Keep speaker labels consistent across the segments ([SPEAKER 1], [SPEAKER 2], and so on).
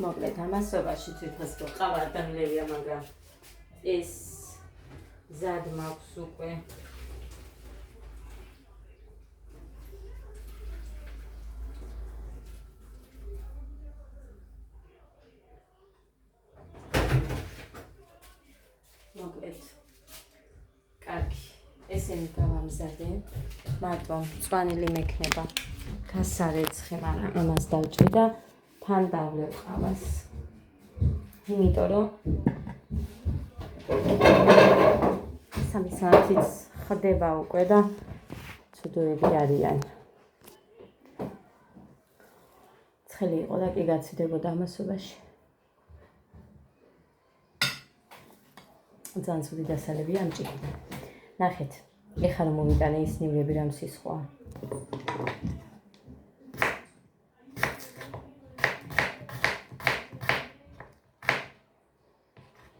[SPEAKER 1] მოკლედ ამასობაში თვითონაც ყავარდანლევია, მაგრამ ეს ზად მაქვს უკვე. მოკლედ კარგი, ესენი გავამზადე, მარტო მწვანილი მექნება გასარეცხი, მაგრამ ამას დავჭრი და თან დავლევ ყავას. იმიტომ რომ 3 საათიც ხდება უკვე და ცუდოები არიან. ცხელი იყო და კი გაცვდებოდა ამასობაში. ძალიან ცუდი დასალებია ამ ჭიქიდან. ნახეთ, ეხლა რომ მოვიტანე ის ნივრები რამ სისხლოა.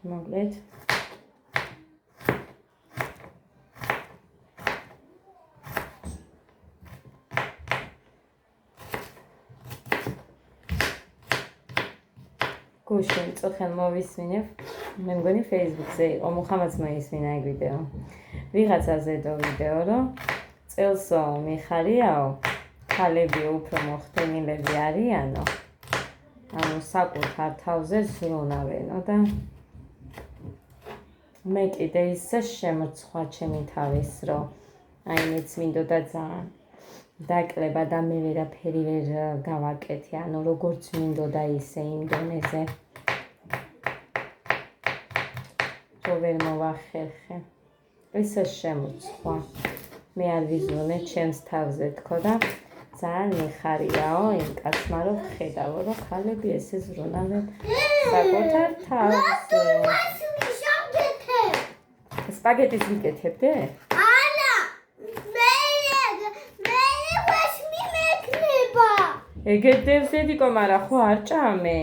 [SPEAKER 1] მოკლედ გუშინ წოხელ მოვისმინებ, მე მგონი Facebook-ზე იყო, მუხამაც მოისმინა ეგ ვიდეო. ვიღაცა ზედო ვიდეო, რომ წელს მიხარიაო, ქალები უფრო მოხდენილები არიანო. ანუ საკუთარ თავზე ზრუნავენო და მე კიდე ისე შემოცხვა ჩემი თავის, რომ აი მეც მინდოდა ძალიან დაკლება და მე ვერაფერი ვერ გავაკეთე, ანუ როგორც მინდოდა ისე იმ დონეზე. რო ვერ მოვახერხე. ისე შემოცხვა. მე არ ვიზრუნე ჩემს თავზე თქო და ძალიან მიხარიაო იმ კაცმა, რომ ხედავო, რომ ქალები ესე ზრუნავენ საკუთარ თავზე. სპაგეტის ვიკეთებდე?
[SPEAKER 2] ანა, მე ვეშ მიმექნება.
[SPEAKER 1] ეგეთებს ედიკო, მაგრამ ხო არ ჭამე.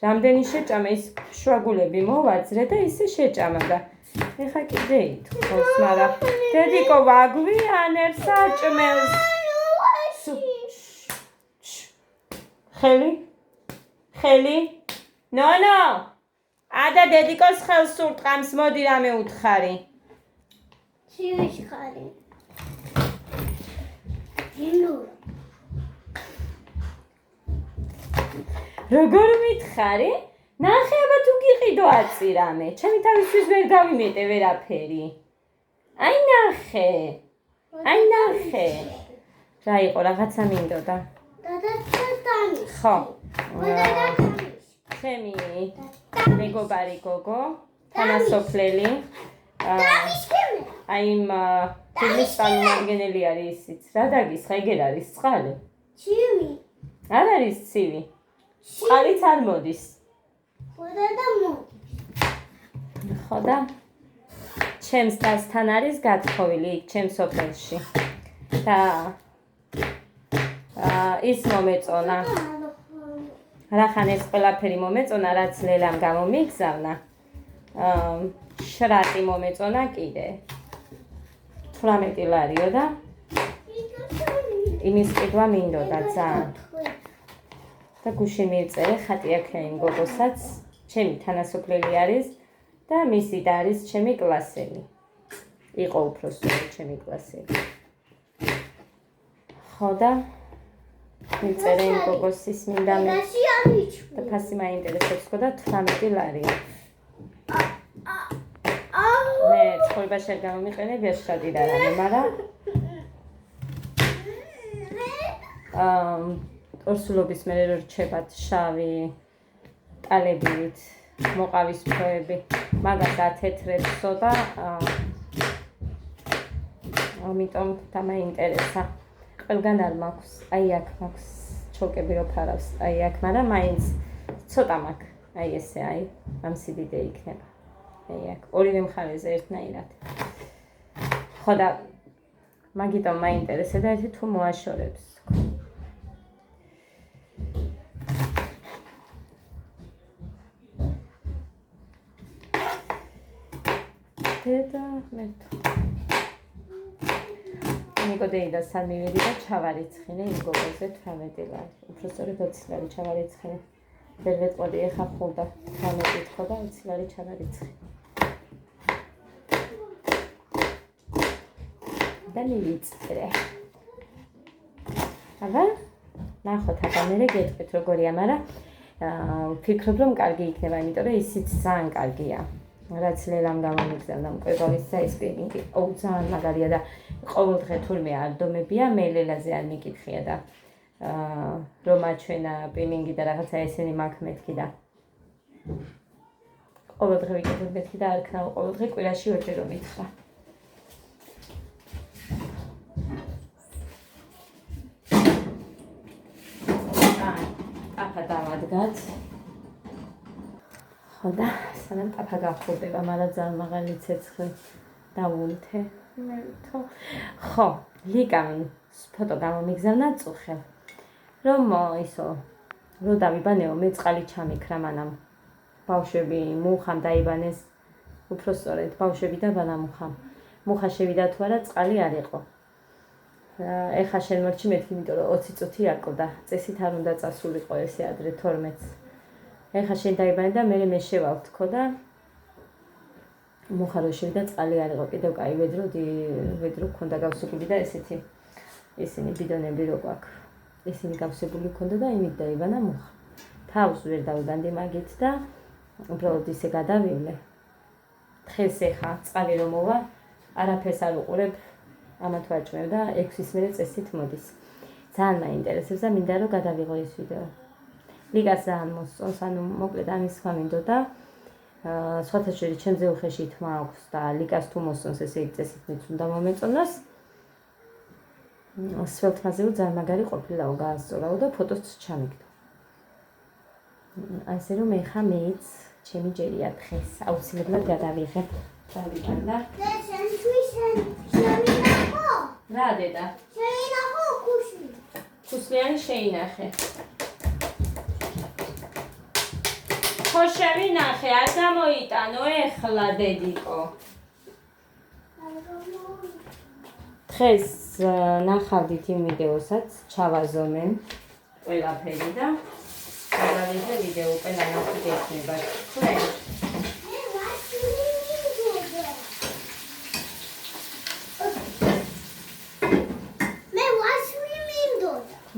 [SPEAKER 1] რამდენი შეჭამე, ის შუაგულები მოვაძრე და ისე შეჭამა და ეხა კიდე ითხოვს, მაგრამ დედიკო ვაგვიანებს საჭმელს. ხელი? ნონო! ადა დედიკოს ხელს სურტყამს, მოდი რამე უთხარი.
[SPEAKER 2] შევიშხარი. ინო.
[SPEAKER 1] როგორ მითხარი? ნახე, აბა თუ გიყიდო აწი რამე. ჩემი თავისთვის ვერ გავიმეტე ვერაფერი. აი ნახე. რა იყო, რაღაცა მინდოდა. ხო. ჩემი მეგობარი გოგო, თანასოფლელი. აი იმ ფილმის წარმომადგენელი არის ისიც. რა დაგისხა, ეგერ არის წყალი?
[SPEAKER 2] ჩივი.
[SPEAKER 1] არ არის ცივი. წყალიც არ მოდის. ხო და ჩემს დასთან არის გათხოვილი იქ ჩემს სოფელში. და ის მომეწონა. რახან ეს ყველაფერი მომეწონა, რაც ლელამ გამომიგზავნა. შრატი მომეწონა კიდე 18 ლარიო და იმის ყიდვა მინდოდა ძალიან. და გუშინ მივწერე ხატი აქა იმ გოგოსაც, ჩემი თანასოფლელი არის და მისი და არის ჩემი კლასელი. იყო უფროსული ჩემი კლასელი. ხო და მივწერე იმ გოგოსის მინდა მე და ფასი მაინტერესებს ხო და 18 ლარია. მე ცხოვრებაში არ გამომიყენე ვერშადი და რამე, მაგრამ ორსულობის მერე რო რჩებათ შავი ტალებით, მოყავის ფროები, მაგას ათეთრებსო და ამიტომ დამაინტერესა. ყველგან არ მაქვს, აი აქ მაქვს ჩოკები რო ფარავს, აი აქ, მაგრამ მაინც ცოტა მაქვს, აი ესე, აი ამ სიდიდე იქნება. აი აქ, ორივე მხარეზე ერთნაირად. ხო და მაგიტომ მაინტერესა და ერთი თუ მოაშორებს. და მეთო. ნიკოდეიდას არ მივედი და ჩავარიცხინე იმ გოგოზე 18 ლარი. უფრო სწორედ 20 ლარი ჩავარიცხინე. ვერ ვეტყოდი ეხა ხულდა გამეკითხო და იცი ვარი ჩავარიცხი. და მივიწერე. აბა, ნახოთ აბა მე გეტყვით როგორია, მაგრამ ვფიქრობ რომ კარგი იქნება, იმიტომ რომ ისიც ძალიან კარგია. რაც ლელამ გამომიგზავნა მკვებავის და ეს პინინგი. ოუ, ძალიან მაგარია და ყოველდღე თურმე არ დომებია, მე ლელაზე არ მიკითხია და რომ აჩვენა პინინგი და რაღაცა ესენი მაქვს მეთქი და ყოველდღე ვიკეთებ მეთქი და არ ქნა ყოველდღე კვირაში ორჯერ რომ მითხრა. აფა დავადგათ. ხო და სანამ აფა გახურდება, მაგრამ ძალიან მაღალი ცეცხლი დავუნთე. ხო, ლიკამ ფოტო გამომიგზავნა წუხელ. რომ ისო რო დავიბანეო, მე წყალი ჩამიქრა მანამ. ბავშვები მუხამ დაიბანეს. უფრო სწორედ ბავშვები და ბანა მუხამ. მუხა შევიდა თუ არა წყალი არ იყო. ეხა შენ მორჩი მეთქი, იმიტომ რომ 20 წუთი აკლდა. წესით არ უნდა წასულიყო ესე ადრე 12-ს. ეხა შენ დაიბანე და მე შევავთქო და მუხა რო შევიდა წყალი არ იყო. კიდევ კაი ვედრო ქონდა გავსებული და ესეთი ისინი ბიდონები რო გვაქვს. ისინი გავსებული ქონდა და იმით დაიბანა მუხა. თავს ვერ დავიბანდი მაგით და უბრალოდ ისე გადავივლე. დღეს ეხა წყალი რომ მოვა, არაფერს არ უყურებ. ამათ ვაჭმევ და 6-ის მერე წესით მოდის. ძალიან მაინტერესებს და მინდა რომ გადავიღო ეს ვიდეო. ლიკას ძალიან მოსწონს, ანუ მოკლედ ამის სხვა მინდოდა. სხვათა შორის ჩემზე უხეში თმა აქვს და ლიკას თუ მოსწონს ესე იგი წესით მეც უნდა მომეწონოს. სველთმაზეო ძალიან მაგარი ყოფილაო, გაასწორაო და ფოტოს ჩამიგდო. ასე რომ ეხა მეც ჩემი ჯერია დღეს აუცილებლად გადავიღებ. დავიბანდა. რა დედა?
[SPEAKER 2] შეინახო ქუსლი.
[SPEAKER 1] ქუსლიანი შეინახე. ხო შევინახე, არ გამოიტანო ეხლა დედიკო. დღეს ნახავდით იმ ვიდეოსაც, ჩავაზომენ ყველაფერი და გადავიღე ვიდეო ყველა ნახეთ ექნებათ. თქვენ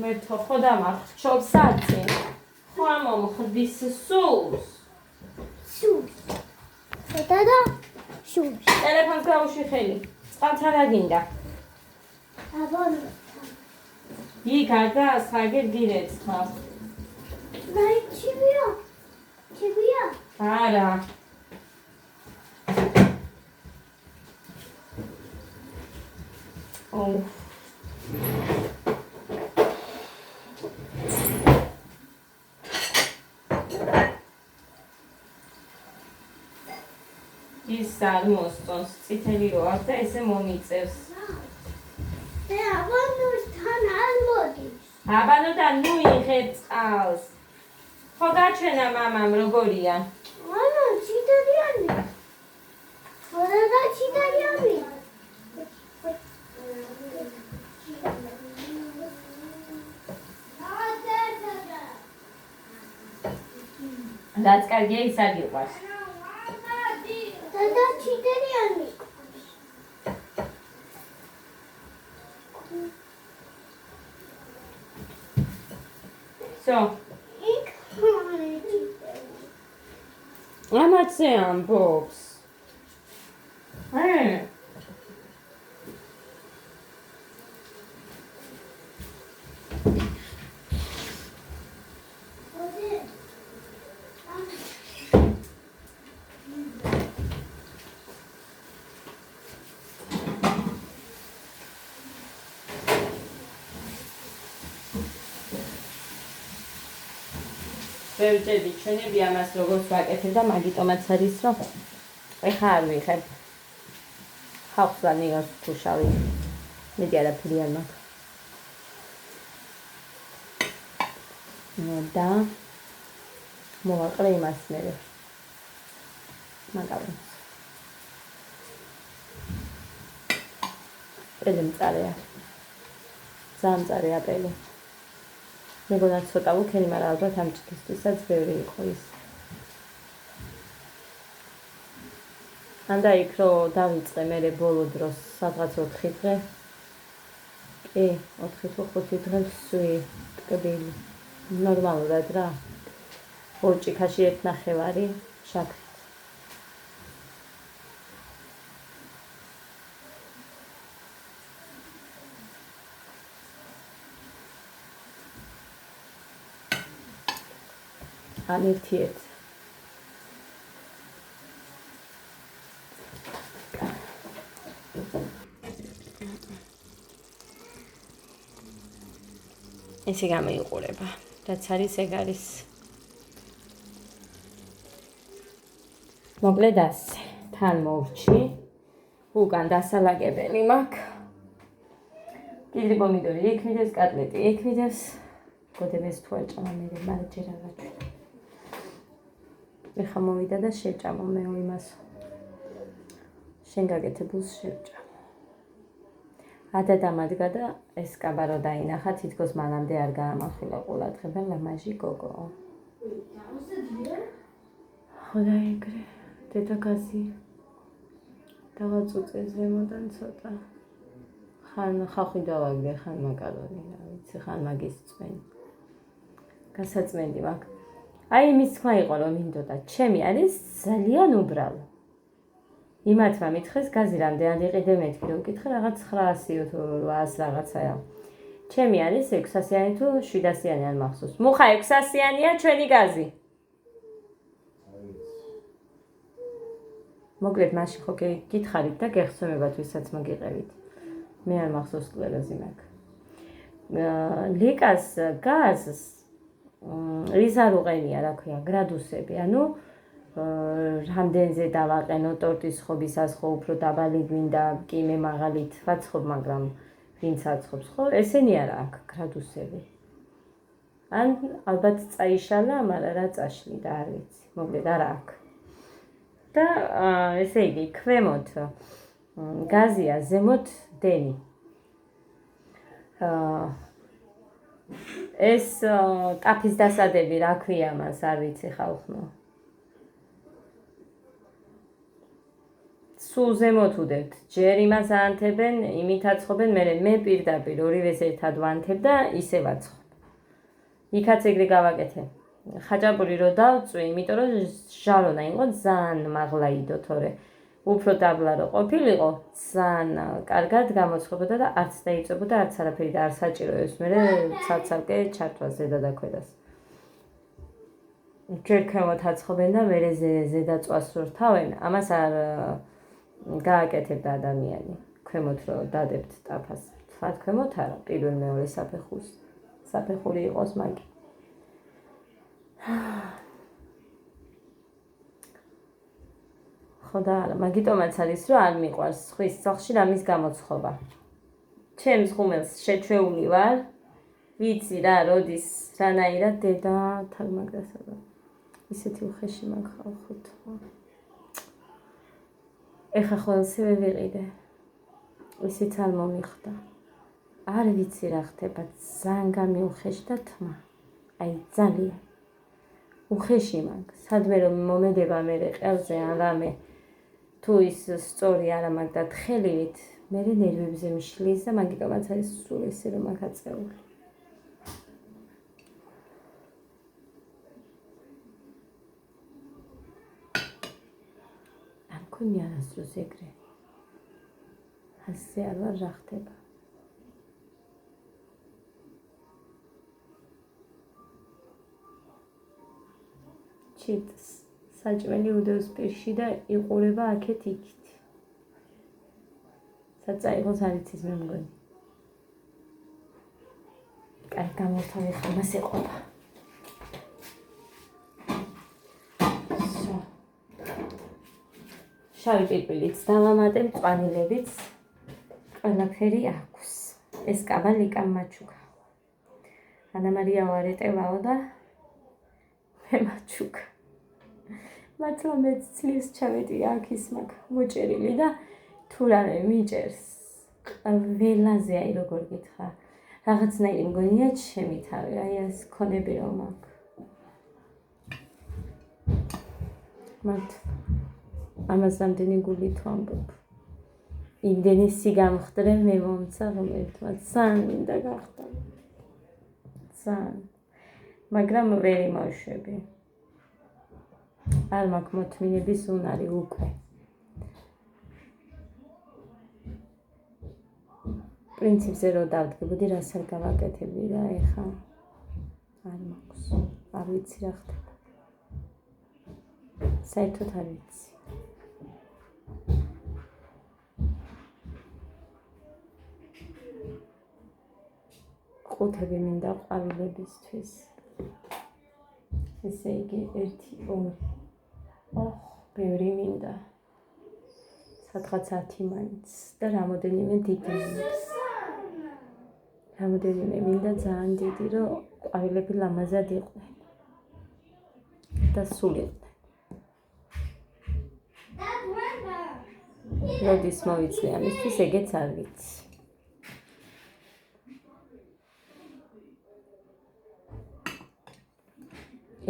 [SPEAKER 1] მე თო ხოდა მახრჩობს აცი. ხო მომხდის სულს.
[SPEAKER 2] სულს. და სულს.
[SPEAKER 1] ტელეფონს გაუში ხელი. წყალს არა გინდა.
[SPEAKER 2] აბანო.
[SPEAKER 1] იქ არ და საგერ გირეცხა.
[SPEAKER 2] ნაი ჩივია. ჩივია.
[SPEAKER 1] არა. ოუ. ის არ მოსწონს, წითელი რო აქვს და ესე მომიწევს.
[SPEAKER 2] და აბანოსთან არ მოდის.
[SPEAKER 1] აბანოდან ნუ იღებ წყალს. ხო გაჩვენა მამამ როგორია.
[SPEAKER 2] ანა ჩიტარიანი. ხოდა და ჩიტარიანი.
[SPEAKER 1] რაც კარგია ის არ გიყვარს.
[SPEAKER 2] და ჩიტარიანი.
[SPEAKER 1] So,
[SPEAKER 2] იქ ჩიტარიანი.
[SPEAKER 1] ამაზე ამბობს. ვერჯერდი ჩვენები ამას როგორც ვაკეთებ და მაგიტომაც არის რომ ეხა არ ვიღებ ხალხს ვანიოს თუ შავი მედი არაფერი არ მაქვს და მოვაყრე იმას მერე მაგალითად პელი მწარეა ძალიან მწარეა პელი მეგონა ცოტა უქენი, მაგრამ ალბათ ამ ჭიქისთვისაც ბევრი იყო ის. ანდა იქ რომ დავიწყე მე ბოლო დროს სადღაც 4 დღე. კი, 4 თუ 5 დღე ვსვი ტკბილი. ნორმალურად რა. ორ ჭიქაში 1.5 შაქრით. ან ერთ-ერთ. ესე გამოიყურება. რაც არის ეგ არის. მოკლედ ასე. თან მოვრჩი. უკან დასალაგებელი მაქვს. კიდრი პომიდორი იქ მიდევს, კატლეტი იქ მიდევს. გოდებს თუ აჭამა მე მარჯერ აღაჩვენა. ეხა მოვიდა და შეჭამო მე იმას. შენ გაკეთებულს შევჭამო. ადა დამადგა და ეს კაბარო დაინახა, თითქოს მანამდე არ გაამახვილა ყურადღება ლამაჟი გოგო. ხოდა ეგრე, დედა გაზი დავაწუწე ზემოდან ცოტა. ხან ხახვი დავაგდე, ხან მაკარონი, რა ვიცი, ხან მაგის წვენი. გასაწმენდი მაქვს. აი იმის თქვა იყო რომ მინდოდა, ჩემი არის ძალიან უბრალო. იმათმა მითხეს გაზი რამდენად იყიდე მეთქი რომ კითხე რაღაც 900 თუ 800 რაღაცაა. ჩემი არის 600-იანი თუ 700-იანი არ მახსოვს. მუხა 600-იანია ჩვენი გაზი. მოკლედ მაშინ ხო გითხარით და გეხსოვებათ ვისაც მოგიყევით. მე არ მახსოვს კლეროზი მაქვს. ლიკას გაზს ის არ უყენია, რა ქვია, გრადუსები, ანუ რამდენზე დავაყენო ტორტის ხობისას ხო უფრო დაბალი გვინდა, კი მე მაღალით ვაცხობ, მაგრამ ვინც აცხობს, ხო, ესენი არა აქვს გრადუსები. ან ალბათ წაიშალა, მაგრამ რა წაშლიდა, არ ვიცი, მოკლედ არა აქვს. და ესე იგი, ქვემოთ გაზია, ზემოთ დენი. ეს ტაფის დასადები რა ქვია მას, არ ვიცი ხალხო. სულ ზემოთ უდევთ, ჯერ იმას აანთებენ, იმით აცხობენ, მე პირდაპირ ორივეს ერთად ვანთებ და ისე ვაცხობ. იქაც ეგრე გავაკეთე. ხაჭაპური რო დავწვი, იმიტომ რომ ჟარონა იყო ძალიან მაღლა იდო, თორე უფრო დაბლა რო ყოფილიყო, ძალიან კარგად გამოცხობოდა და არც დაიწებოდა, არც არაფერი და არ საჭირო ეს მე ცალ-ცალკე ჩართვა ზედა და ქვედას. ჯერ ქვემოთ აცხობენ და მერე ზედა წვას რო რთავენ, ამას არ გააკეთებდა ადამიანი. ქვემოთ რო დადებთ ტაფას. თქვათ ქვემოთ არა, პირველ მეორე საფეხური იყოს მაგი. ხოდა არა, მაგიტომაც არის რომ არ მიყვარს ხვის სახლში რამის გამოცხობა. ჩემს ღუმელს შეჩვეული ვარ, ვიცი რა, როდის რანაირად დედა თალმაგდასა. ისეთი უხეში მაქვს ხალხოთ. ეხა ხოლმე ვიყიდე. ისიც არ მომიხდა. არ ვიცი რა ხდება, ძალიან გამიუხეშდა თმა. აი ძალიან. უხეში მაქვს. სადმე რომ მომედება მე ყელზე ან რამე თუ ის სწორი არა მაქვს და თხელივით, მე ნერვებზე მიშლის და მაგიტომაც არის სულ ესე რომ აქ აწეული. არ მქონია არასდროს ეგრე. ასე არ ვარ რა ხდება. ჩიტს საჭმელი უდევს პირში და იყურება აქეთ იქით. საწაიღოს არ იცის მე მგონი. კაი, გამოვთავე ხომას ეყოფა. შავი პირპილიც დავამატებ, მწვანილებიც ყველაფერი აქვს. ეს კაბა ლიკამ მაჩუკა. ანა მარია ვარეტევაო და მე მაჩუკა. მართლა მეც ცლის ჩავედი აქ ის მაქვს მოჭერილი და თუ რამე მიჭერს ყველაზე, აი როგორ გითხრა, რაღაცნაირი მგონია ჩემი თავი, აი ეს ქონები რომ აქვს. მართლა ამას რამდენი გულით ვამბობ. იმდენი სიგამხდრე მე მომცა, რომელთაც ძალიან მინდა გახდა. ძალიან. მაგრამ ვერ იმოშვები. არ მაქვს მოთმინების უნარი უკვე. პრინციპზე რო დავდგებოდი, რას არ გავაკეთებდი რა ეხა. არ მაქვს. არ ვიცი რა ხდება. საერთოდ არ ვიცი. ყუთები მინდა ყვავილებისთვის. ესე იგი 1 2 ბევრი მინდა. სადღაც 10 მაინც და რამოდენიმე დიდი. რამოდენიმე მინდა ძალიან დიდი, რომ ყვავილები ლამაზად იყვნენ. და სულ იყვნენ. როდის მოვიცნე ამისთვის, ეგეც არ ვიცი.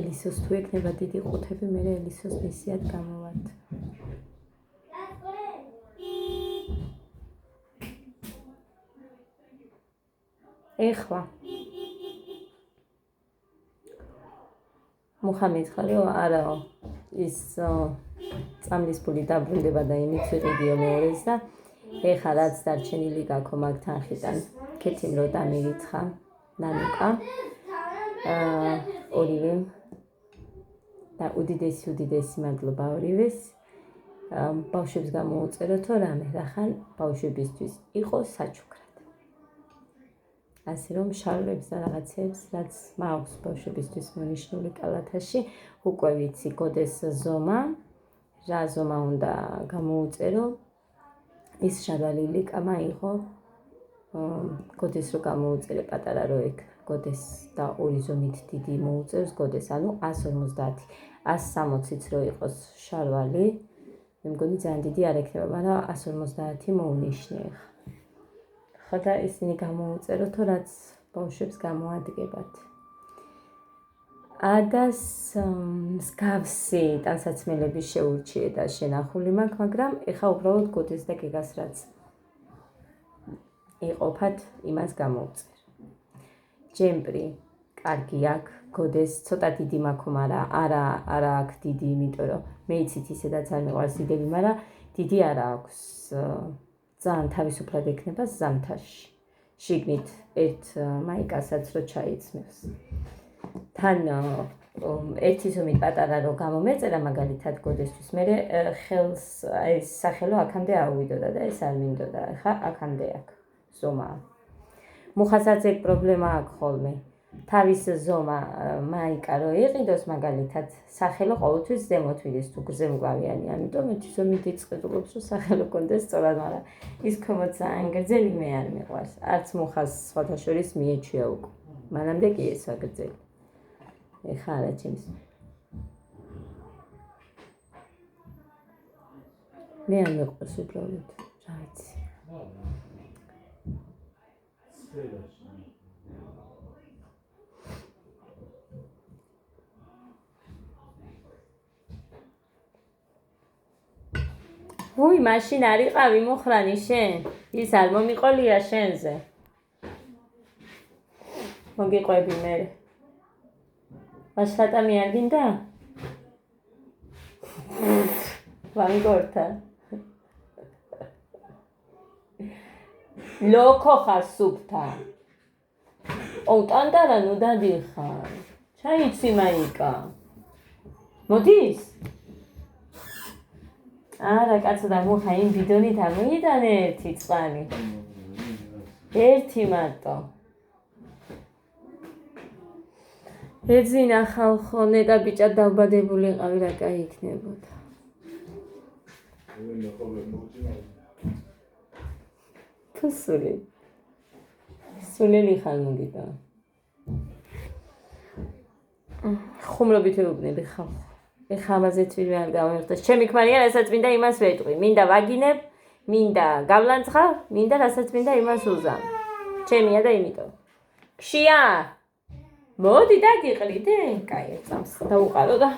[SPEAKER 1] ელისოს თუ ეკნება დიდი ყუთები, მე ელისოს მისიად გამოვართ. ეხლა მუხა მითხარიო, არაო ის წამლის ფული დაბრუნდება და იმით ვიყიდიო მეორეს და ეხლა რაც დარჩენილი გაქვს მაგ თანხიდან ქეთიმ რო დამირიცხა ნანუკა ორივე და უდიდესი მადლობა ორივეს ბავშვებს გამოუწეროთო რამე რახან ბავშვებისთვის იყო საჩუქრად ასე რომ შარლებს და რაღაცებს რაც მაქვს ბავშვებისთვის მონიშნული კალათაში უკვე ვიცი გოდეს ზომა რა ზომა უნდა გამოუწერო ის შარვალი ლიკამა იყო გოდეს რო გამოუწერე პატარა რო ეგ გოდეს და ორი ზომით დიდი მოუწერს გოდეს ანუ 150 160-იც რო იყოს შარვალი მე მგონი ძალიან დიდი არ ექნება მაგრამ 150 მოუნიშნე ხო და ისინი გამოუწეროთო რაც ბავშვებს გამოადგებათ ადას მსგავსი ტანსაცმელები შეურჩიე და შენახული მაქვს მაგრამ ეხა უბრალოდ გოდეს და გეგას რაც იყოფათ იმას გამოუწერ ჯემპრი კარგი აქვს გოდეს ცოტა დიდი მაქვს მაგრამ არა აქვს დიდი იმიტომ რომ მე იცით ისედაც არ მეყვარს დიდები მაგრამ დიდი არა აქვს ძალიან თავისუფლად ექნება ზამთარში შიგნით ერთ მაიკასაც რო ჩაიცმევს თან ერთი ზომით პატარა რო გამომეწერა მაგალითად გოდესთვის მე ხელს ეს სახელო აქამდე აუვიდოდა და ეს არ მინდოდა ხა აქამდე აქვს ზომა მუხასაც ეგ პრობლემა აქვს ხოლმე თავის ზომა მაიკა რო იყიდოს მაგალითად სახელო ყოველთვის ზემოთ ვიდეს თუ გზემგვავიანი ამიტომ ერთი ზომით იწყებულობს რომ სახელო კონდეს სწორად მაგრამ ის ქვემოთ ძალიან გრძელი მე არ მიყვარს არც მუხას სხვათა შორის მიეჩვია უკვე მანამდე კი ესა გრძელი ეხა არა ჩემს მე არ მიყვარს უბრალოდ რა ვიცი ვუი მაშინ არ იყავი მუხრანი შენ ის არ მომიყოლია შენზე მოგიყვები მე ვაშხატა მე არ გინდა ვანგორთა ლოკო ხარ სუფთა ო ტანტარა ნუ დადიხარ ჩაიცი მაიკა მოდის არა კაცო და მუხა იმ ბიდონით არ მოიტანე ერთი წყალი ერთი მარტო ეძინა ხალხო ნეტა ბიჭა დავბადებული ყავი რა კაი იქნებოდა ფუსული სულელი ხარ მოგიდა ხუმრობით ეუბნები ხალხო ეხა ამაზე თვითონ არ გამოვიხდეს ჩემი ქმარია რასაც მინდა იმას ვეტყვი მინდა ვაგინებ მინდა გავლანცხა მინდა რასაც მინდა იმას უზამ ჩემია და იმიტომ ქშია მოდი დაგიყრიდე კაი ერთ წამს დაუყარო და